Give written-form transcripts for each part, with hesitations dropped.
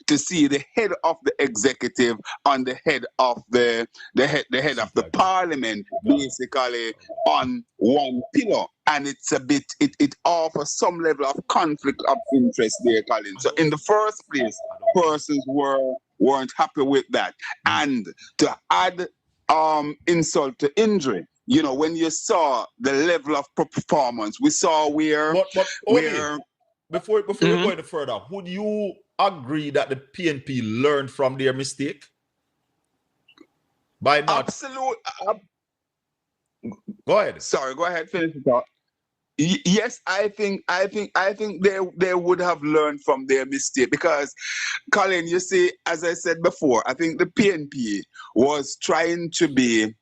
to see the head of the executive and the head of the head of the parliament basically on one pillar. And it's a bit, it offers some level of conflict of interest there, Colin. So in the first place, persons weren't happy with that. And to add insult to injury, you know, when you saw the level of performance, we saw where before you go any further, would you agree that the PNP learned from their mistake by not? Absolutely. Go ahead. Sorry, go ahead. Finish the thought. Yes, I think they would have learned from their mistake, because, Colin, you see, as I said before, I think the PNP was trying to be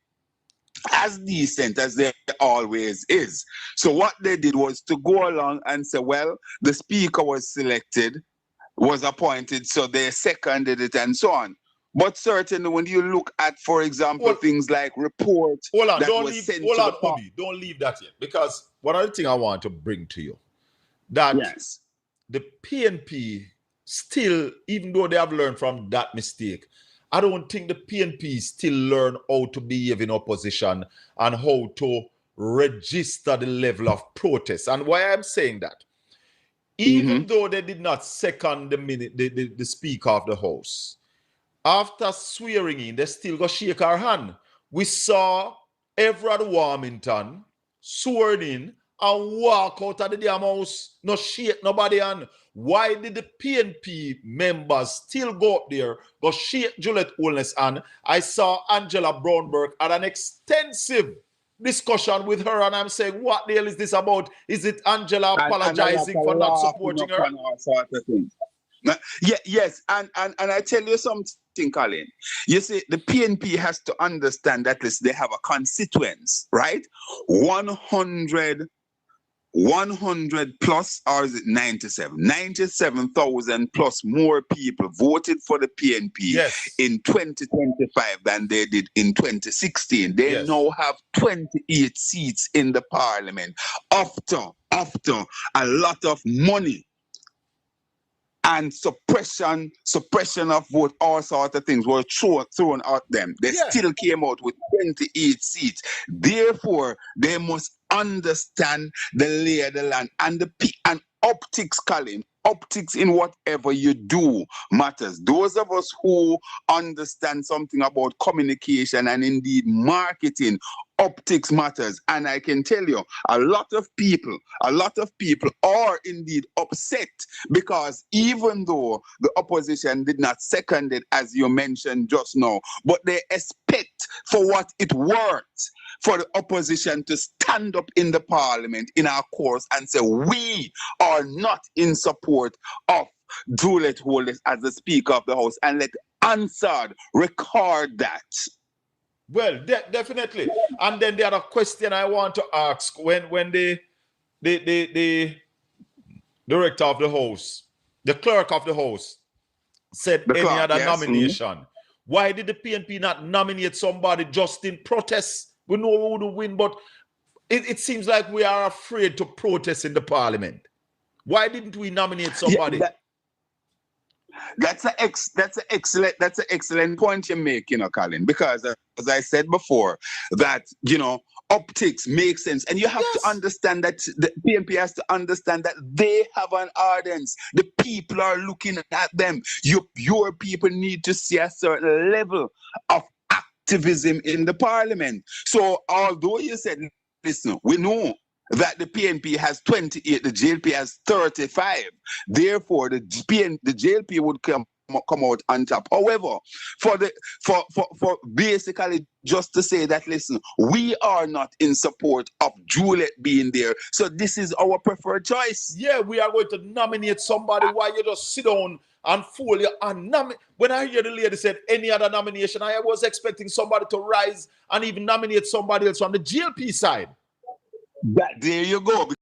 as decent as they always is. So what they did was to go along and say, well, the speaker was selected, was appointed, so they seconded it and so on. But certainly when you look at, for example, things like reports that was sent to the Obi, don't leave that yet, because one other thing I want to bring to you, that the PNP still, even though they have learned from that mistake, I don't think the PNP still learn how to behave in opposition and how to register the level of protest. And why I'm saying that, even though they did not second the Speaker of the House, after swearing in, they still go shake our hand. We saw Everard Warmington sworn in and walk out of the damn house, no shake nobody hand. Why did the PNP members still go up there, go shake Juliet Holness hand? I saw Angela Brownberg had an extensive discussion with her, and I'm saying, what the hell is this about? Is it Angela apologizing for not supporting her? Yes, and I tell you something, Colin. You see, the PNP has to understand that they have a constituents, right? 100 plus, or is it 97? 97,000 plus more people voted for the PNP in 2025 than they did in 2016. They now have 28 seats in the parliament after a lot of money and suppression of vote, all sorts of things were thrown at them. They still came out with 28 seats. Therefore, they must understand the lay of the land and optics, Colin. Optics in whatever you do matters. Those of us who understand something about communication and indeed marketing, optics matters. And I can tell you, a lot of people are indeed upset, because even though the opposition did not second it, as you mentioned just now, but they expect, for what it worth, for the opposition to stand up in the parliament in our course and say, we are not in support of Juliet Holness as the Speaker of the House, and let Hansard record that. Well, definitely. And then the other question I want to ask, when the director of the House, the clerk of the House, said any other nomination, why did the PNP not nominate somebody just in protest? We know who would win, but it seems like we are afraid to protest in the parliament. Why didn't we nominate somebody? That's an excellent point you make, Colin, because as I said before, that, optics make sense. And you have to understand that the PNP has to understand that they have an audience. The people are looking at them. Your people need to see a certain level of activism in the parliament. So although you said, listen, we know that the PNP has 28, the JLP has 35. Therefore, the JLP would come out on top. However, for basically just to say that, listen, we are not in support of Juliet being there, so this is our preferred choice. Yeah, we are going to nominate somebody. Why you just sit down and fool you and nominate? When I hear the lady said any other nomination, I was expecting somebody to rise and even nominate somebody else on the GLP side. There you go.